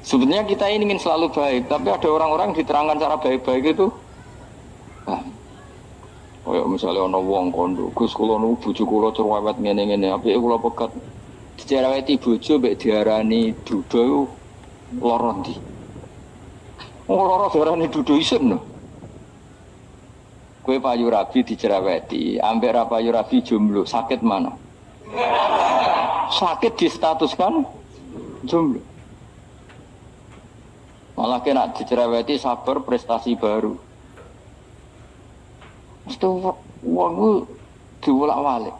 Sebenarnya kita ini ingin selalu baik, tapi ada orang-orang diterangkan cara baik-baik itu. Kayak misalnya ana wong kondo, Gus kula nu bojo kula cerewet ngene-ngene, apike kula pegat. Dicereweti bojo mbek diarani duda iku lara ndi? Lara diarani duda isin lho. Kowe payu rabi dicereweti, ambek ra payu rabi jomblo, sakit mana? Sakit distatuskan jomblo. Malah kena dicereweti sabar prestasi baru. Mesti wong diwolak-walik.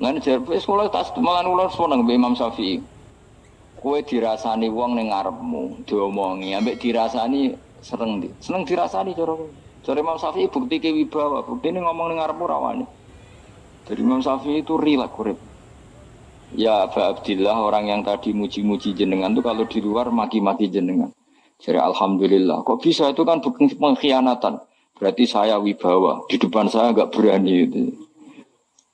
Lan jerpe sekolah tas malan ular seneng Imam Syafi'i. Kowe dirasani wong ning ngarepmu, diomongi, ambek dirasani seneng ndi? Seneng dirasani cara kowe. Cara Imam Syafi'i bukti ke wibawa, buktine ngomong ning ngarepmu ra wani. Jadi Imam Syafi'i itu rileks urip. Ya Aba Abdillah, orang yang tadi muji-muji jenengan itu kalau di luar maki-maki jenengan. Jadi alhamdulillah, kok bisa itu kan bukan pengkhianatan. Berarti saya wibawa, di depan saya enggak berani itu.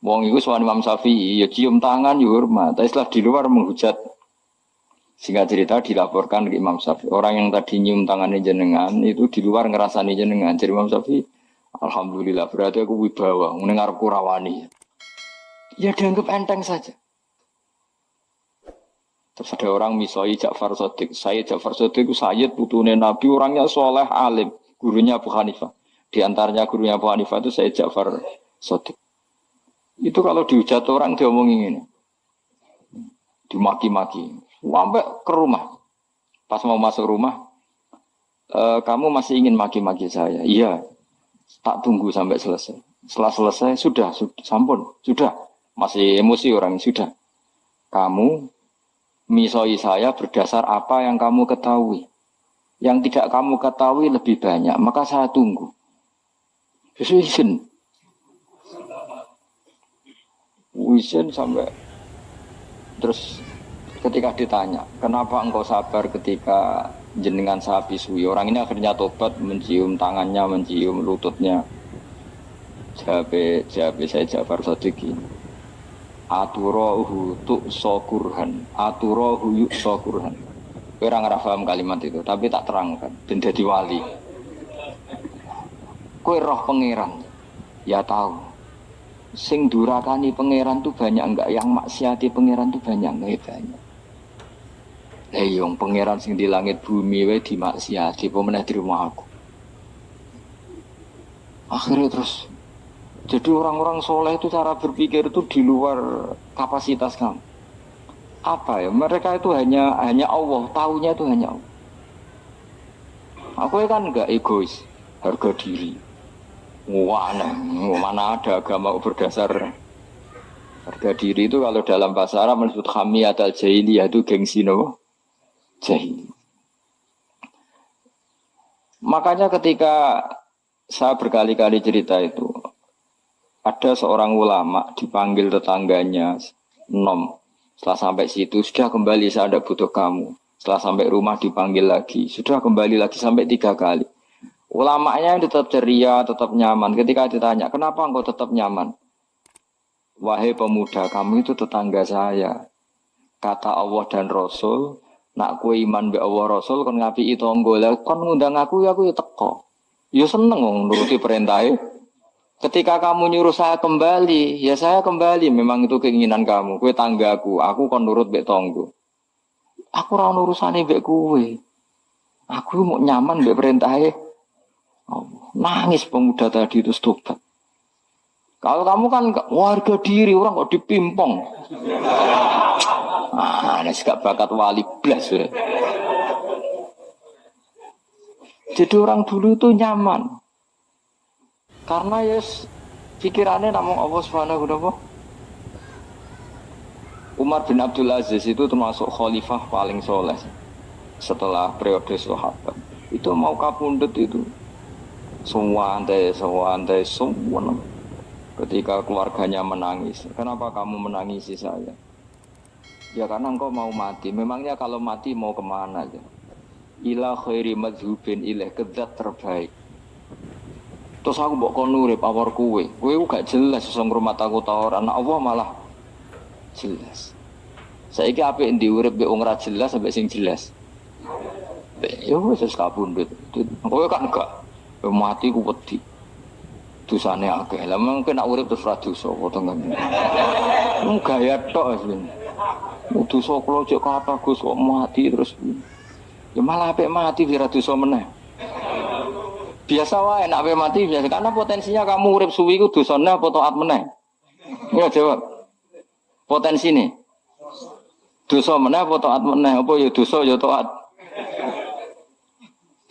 Wong iku sowan Imam Syafi'i, ya cium tangan ya hormat, tapi setelah di luar menghujat. Singkat cerita dilaporkan ke Imam Syafi'i. Orang yang tadi nyium tangannya jenengan itu di luar ngerasani jenengan. Jadi Imam Syafi'i, alhamdulillah berarti aku wibawa, mendengarku rawani. Ya dianggap enteng saja. Terus ada orang misoi Ja'far Shadiq. Sayyid Ja'far Shadiq itu Sayyid putune Nabi, orangnya soleh alim, gurunya Abu Hanifah. Di antaranya gurunya Abu Hanifah itu Sayyid Ja'far Shadiq. Itu kalau dihujat orang diomongin ini, dimaki-maki, sampai ke rumah. Pas mau masuk rumah, kamu masih ingin maki-maki saya? Iya, tak tunggu sampai selesai. Setelah selesai, sudah, sampun, sudah. Masih emosi orang, sudah. Kamu misoi saya berdasar apa yang kamu ketahui. Yang tidak kamu ketahui lebih banyak, maka saya tunggu. Izin sampai terus ketika ditanya, kenapa engkau sabar ketika jenengan saya pisui? Orang ini akhirnya tobat, mencium tangannya, mencium lututnya. Jawab saya Ja'far Shadiq ini. Aturahu tu'sokurhan, aturahu yu'sokurhan. Kowe ora ngrafaham kalimat itu, tapi tak terangkan ben dadi wali. Kowe roh pangeran, ya tahu. Sing durakani pangeran tuh banyak enggak, yang maksiati pangeran tuh banyak enggak? Banyak. Lah yung pangeran sing di langit bumi wae dimaksiati, apa meneh di rumah aku. Akhirnya terus jadi orang-orang soleh itu cara berpikir itu di luar kapasitas kamu. Apa ya? Mereka itu hanya Allah, tahunya itu hanya Allah. Aku kan enggak egois, harga diri. Wah, mana ada agama berdasar harga diri itu kalau dalam bahasa Arab disebut hamiyat al-jahiliyah itu gengsi no? Jahili. Makanya ketika saya berkali-kali cerita itu, ada seorang ulama dipanggil tetangganya, nom. Setelah sampai situ, sudah kembali, saya tidak butuh kamu. Setelah sampai rumah dipanggil lagi, sudah kembali lagi sampai 3 kali. Ulamanya tetap ceria, tetap nyaman. Ketika ditanya, kenapa engkau tetap nyaman? Wahai pemuda, kamu itu tetangga saya. Kata Allah dan Rasul, nak kue iman be Allah Rasul, kan ngapi itu tonggola, kan ngundang aku ya teko. Ya seneng nuruti perintahnya. Ketika kamu nyuruh saya kembali, ya saya kembali. Memang itu keinginan kamu. Kue tanggaku, aku kon nurut bek tonggo. Aku ora urusane bek kue. Aku mau nyaman bek perintahnya. Nangis pemuda tadi itu tobat. Kalau kamu kan warga diri, orang kok dipimpong. Ini gak bakat wali blas. Ya. Jadi orang dulu itu nyaman. Karena yes, pikirannya namun Allah Subhanahu wa ta'ala. Umar bin Abdul Aziz itu termasuk khalifah paling soleh setelah periode sahabat. Itu mau kapundhut itu semua antai. Ketika keluarganya menangis, kenapa kamu menangisi saya? Ya karena engkau mau mati. Memangnya kalau mati mau kemana aja? Ila khairi madhubin ilaih, kedat terbaik. Terus aku mbok kon urip awor kowe gak jelas iso ngrumat aku ta ora. Anak Allah malah jelas. Saiki apik ndi urip mbek wong ora jelas sampai sing jelas. Ya wis kabundut. Kowe kan enggak mati ku wedi. Dosane akeh. Lah mungkin nak urip terus ra dosa apa ngene. Mung gaya tok wis. Dosa kula cek kathah Gus kok mati terus. Ya malah apik mati ora dosa meneh. Biasa wae nek ape mati biasa karena potensinya kamu urip suwi ku dosane apa taat meneh. Ya jawab. Potensine. Dosa meneh apa taat meneh? Apa ya dosa ya taat.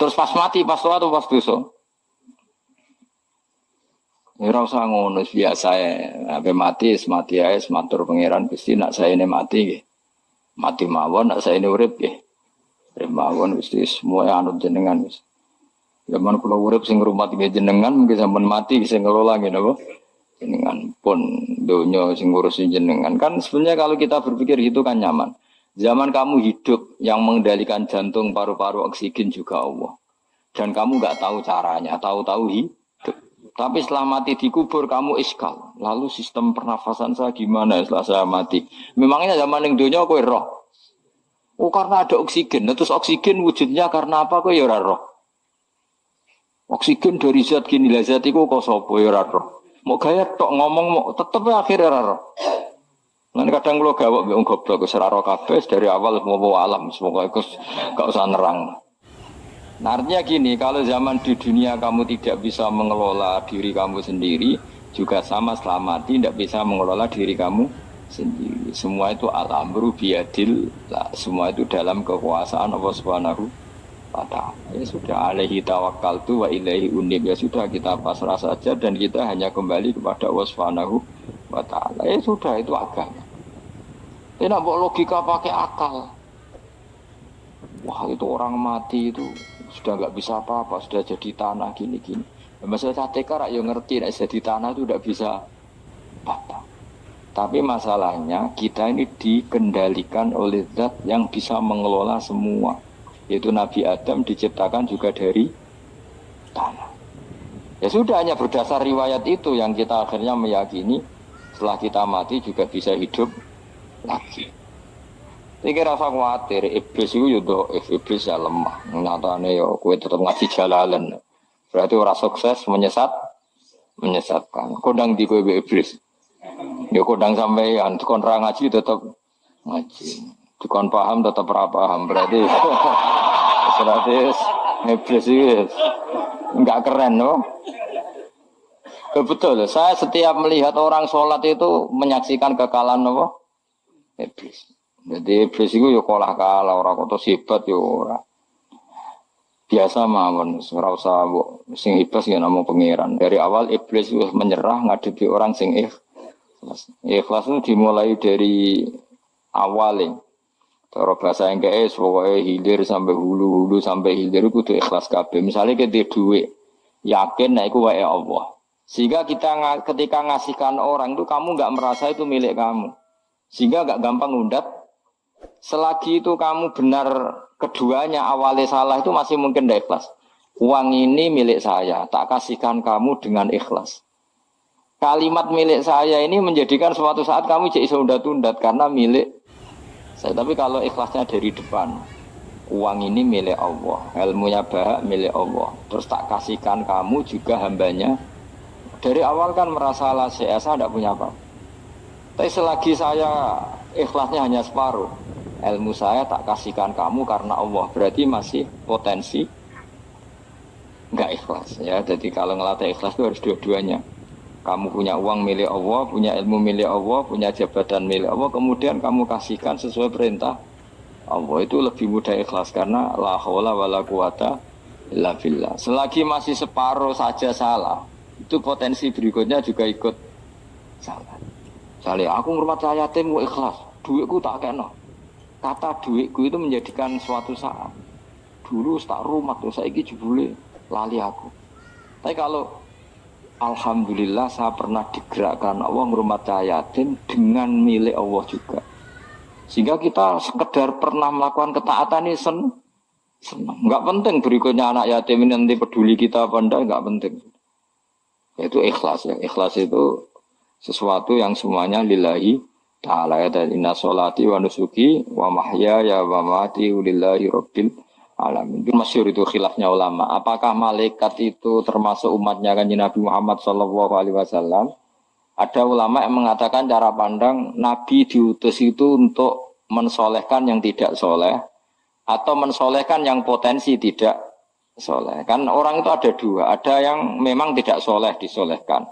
Terus pas mati pas taat atau pas dosa? Ya ora usah ngono biasa ya. Ape mati mati ae matur pangeran Gusti nak saene mati nggih. Mati mawon nak saene urip nggih. Urip mawon Gusti semua anut jenengan wis. Zaman kula urip sing ngrumat jenengan mungkin sampean mati sing ngelola ngene apa? Jenengan pun donya sing ngurusin jenengan. Kan sebenarnya kalau kita berpikir itu kan nyaman. Zaman kamu hidup yang mengendalikan jantung, paru-paru, oksigen juga Allah. Dan kamu enggak tahu caranya, tahu-tahu hidup. Tapi setelah mati dikubur kamu iskal. Lalu sistem pernafasan saya gimana setelah saya mati? Memangnya zaman yang dunia kowe roh. Oh karena ada oksigen. Terus oksigen wujudnya karena apa kowe ya ora roh. Oksigen dari zat gini lah zat iku kok sapa ya ora roh. Mau gaya tok ngomong mau tetep akhir ora roh. Lan kadang kula gawok mbek wong goblok wis ora roh kabeh dari awal mau alam semoga iku gak usah nerang. Nah, artinya gini, kalau zaman di dunia kamu tidak bisa mengelola diri kamu sendiri, juga sama setelah mati tidak bisa mengelola diri kamu sendiri. Semua itu al-amru biyadil, semua itu dalam kekuasaan Allah Subhanahu wa ta'ala. Ya sudah, alaihi tawakkaltu wa ilaihi unib. Ya sudah, kita pasrah saja dan kita hanya kembali kepada Allah Subhanahu wa ta'ala. Ya sudah, itu agama. Tidak boleh logika pakai akal. Wah, itu orang mati itu sudah nggak bisa apa-apa, sudah jadi tanah gini-gini. Masalah catekar ya ngerti, nek jadi tanah itu tidak bisa apa-apa. Tapi masalahnya kita ini dikendalikan oleh zat yang bisa mengelola semua. Yaitu Nabi Adam diciptakan juga dari tanah. Ya sudah, hanya berdasar riwayat itu yang kita akhirnya meyakini setelah kita mati juga bisa hidup lagi. Iki rasa khawatir, iblis itu juga iblis ya lemah. Nyatane ya kowe tetep ngaji jalalan. Berarti ora sukses menyesatkan. Kodang di kowe iblis. Ya kodang sampean kon ra ngaji tetep ngaji. Dikon paham tetep ora paham. Berarti iblis itu enggak keren loh. Betul, saya setiap melihat orang sholat itu menyaksikan kekalahan apa? Iblis. Jadi iblis itu ya kalah orang kota hebat ya ora. Biasa mawon, ora usah sing hebat ya namung pangeran. Dari awal iblis wis menyerah ngadepi orang sing ikhlas. Ikhlas itu dimulai dari awal. Cara bahasa Inggris pokoke hilir sampai hulu sampai hilir kudu ikhlas kabeh. Misale kita duit, yakin nek iku wae Allah. Sehingga kita ketika ngasihkan orang itu kamu enggak merasa itu milik kamu. Sehingga enggak gampang ngundat. Selagi itu kamu benar keduanya awalnya salah itu masih mungkin tidak ikhlas. Uang ini milik saya, tak kasihkan kamu dengan ikhlas. Kalimat milik saya ini menjadikan suatu saat kamu jadi undat-undat karena milik saya. Tapi kalau ikhlasnya dari depan, uang ini milik Allah, ilmunya bahak milik Allah. Terus tak kasihkan kamu juga hambanya. Dari awal kan merasa lah saya tidak punya apa. Tapi selagi saya ikhlasnya hanya separuh, ilmu saya tak kasihkan kamu karena Allah, berarti masih potensi enggak ikhlas ya. Jadi kalau ngelatih ikhlas itu harus dua-duanya. Kamu punya uang milik Allah, punya ilmu milik Allah, punya jabatan milik Allah, kemudian kamu kasihkan sesuai perintah Allah, itu lebih mudah ikhlas karena la haula wala quwata illa billah. Selagi masih separuh saja salah, itu potensi berikutnya juga ikut salah. Misalnya aku ngurmat yatim mau ikhlas, duitku tak kena. Kata duitku itu menjadikan suatu saat. Dulu tak rumah terus saiki jebule lali aku. Tapi kalau alhamdulillah saya pernah digerakkan Allah ngurmat yatim dengan milik Allah juga. Sehingga kita sekedar pernah melakukan ketaatan ini senang. Enggak penting berikutnya anak yatim ini nanti peduli kita apa enggak, enggak penting. Itu ikhlas ya. Ikhlas itu sesuatu yang semuanya lillahi ta'ala ya, dan inna sholati wa nusuki wa mahyaya wa mamati lillahi rabbil alamin. Itu masyhur itu khilafnya ulama. Apakah malaikat itu termasuk umatnya Kanjeng Nabi Muhammad sallallahu alaihi wasallam? Ada ulama yang mengatakan cara pandang Nabi diutus itu untuk mensolehkan yang tidak soleh atau mensolehkan yang potensi tidak soleh. Kan orang itu ada dua, ada yang memang tidak soleh disolehkan,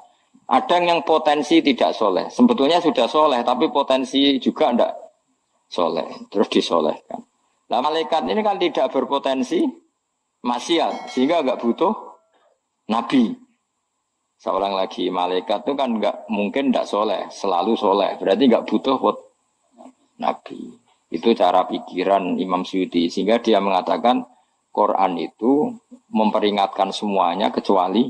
ada yang potensi tidak soleh. Sebetulnya sudah soleh tapi potensi juga tidak soleh, terus disolehkan. Nah malaikat ini kan tidak berpotensi maksiat, sehingga nggak butuh nabi. Seorang lagi malaikat itu kan nggak mungkin tidak soleh, selalu soleh. Berarti nggak butuh nabi. Itu cara pikiran Imam Suyuti. Sehingga dia mengatakan Quran itu memperingatkan semuanya kecuali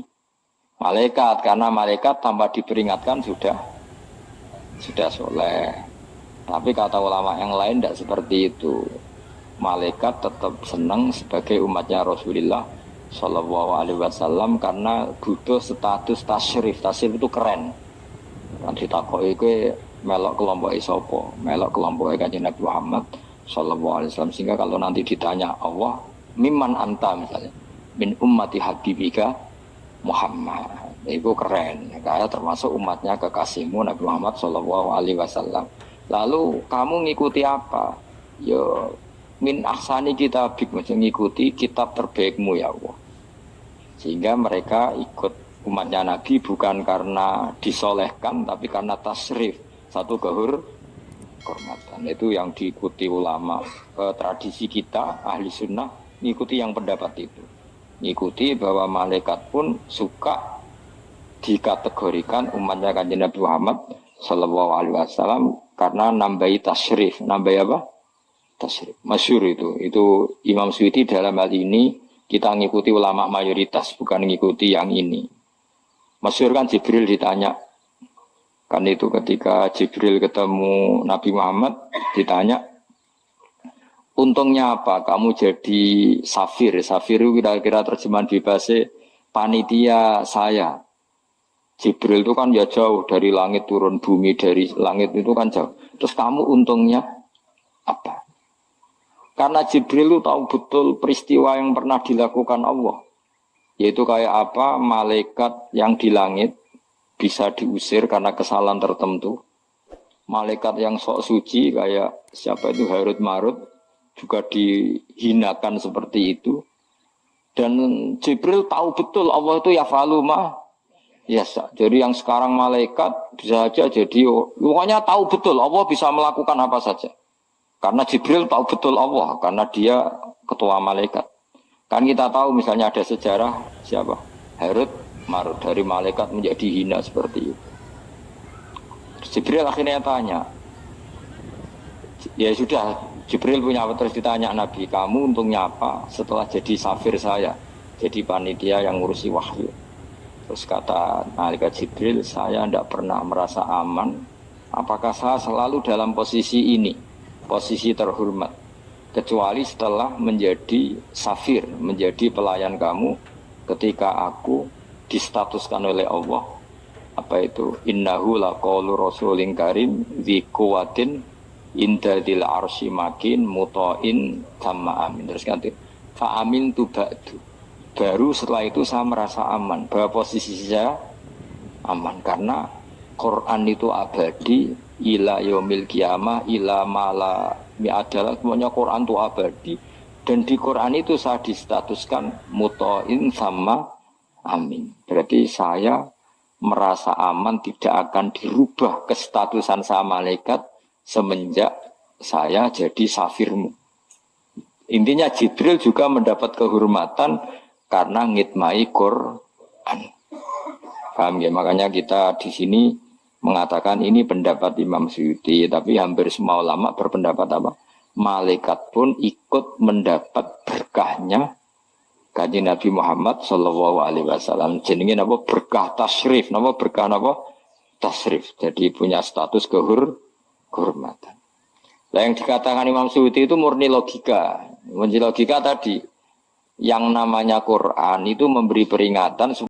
malaikat. Karena malaikat tanpa diperingatkan sudah soleh. Tapi kata ulama yang lain tidak seperti itu. Malaikat tetap senang sebagai umatnya Rasulullah Sallallahu Alaihi Wasallam karena butuh status tasyrif. Tasyrif itu keren. Nanti takoi itu melok kelompok isopo, melok kelompok Kanjeng Nabi Muhammad Sallallahu Alaihi Wasallam. Sehingga kalau nanti ditanya Allah, mimman anta misalnya, min ummati habibika Muhammad, itu keren. Kayak termasuk umatnya kekasihmu Nabi Muhammad Sallallahu Alaihi Wasallam. Lalu kamu ngikuti apa? Yo min ahsani kitabik, mengikuti kitab terbaikmu ya Allah. Sehingga mereka ikut umatnya Nabi bukan karena disolehkan tapi karena tasrif, satu kehormatan. Itu yang diikuti ulama. Tradisi kita ahli sunnah mengikuti yang pendapat itu, mengikuti bahwa malaikat pun suka dikategorikan umatnya Kanjeng Nabi Muhammad Sallallahu Alaihi Wasallam karena nambahi tasrif. Nambahi apa? Tasrif. Masyhur itu Imam Suyuti dalam hal ini kita ngikuti ulama mayoritas, bukan ngikuti yang ini. Masyhur kan Jibril ditanya, kan itu ketika Jibril ketemu Nabi Muhammad ditanya, untungnya apa kamu jadi safir? Safir itu kira-kira terjemahan bebasnya panitia saya. Jibril itu kan ya jauh dari langit turun bumi, dari langit itu kan jauh. Terus kamu untungnya apa? Karena Jibril itu tahu betul peristiwa yang pernah dilakukan Allah. Yaitu kayak apa malaikat yang di langit bisa diusir karena kesalahan tertentu. Malaikat yang sok suci kayak siapa itu Harut Marut juga dihinakan seperti itu. Dan Jibril tahu betul Allah itu yaf'alu ma yasha. Jadi yang sekarang malaikat bisa saja jadi pokoknya tahu betul Allah bisa melakukan apa saja. Karena Jibril tahu betul Allah, karena dia ketua malaikat. Kan kita tahu misalnya ada sejarah siapa? Harut Marut dari malaikat menjadi hina seperti itu. Jibril akhirnya tanya, ya sudah, Jibril punya apa terus ditanya Nabi, kamu untungnya apa setelah jadi safir saya, jadi panitia yang ngurusi wahyu. Terus kata malaikat Jibril, saya tidak pernah merasa aman, apakah saya selalu dalam posisi ini? Posisi terhormat kecuali setelah menjadi safir, menjadi pelayan kamu ketika aku distatuskan oleh Allah apa itu innahu laqaulu rasulin karim dzi quwwatin indadil arsy makin muta'in tamma amin. Terus ganti fa amin tu ba'du, baru setelah itu saya merasa aman bahwa posisi saya aman karena Quran itu abadi ila yaumil qiyamah ila mala adalah semuanya Quran itu abadi dan di Quran itu saya distatuskan muta'in sama amin. Berarti saya merasa aman tidak akan dirubah kestatusan saya malaikat semenjak saya jadi safirmu. Intinya Jibril juga mendapat kehormatan karena ngitmai Quran. Paham ya? Makanya kita di sini mengatakan ini pendapat Imam Suyuti, tapi hampir semua ulama berpendapat apa? Malaikat pun ikut mendapat berkahnya Kanjeng Nabi Muhammad Sallallahu Alaihi Wasallam. Jenenge apa? Berkah tasrif, apa berkah apa? Tasrif. Jadi punya status kehormatan. Nah, yang dikatakan Imam Suyuti itu murni logika. Murni logika tadi, yang namanya Quran itu memberi peringatan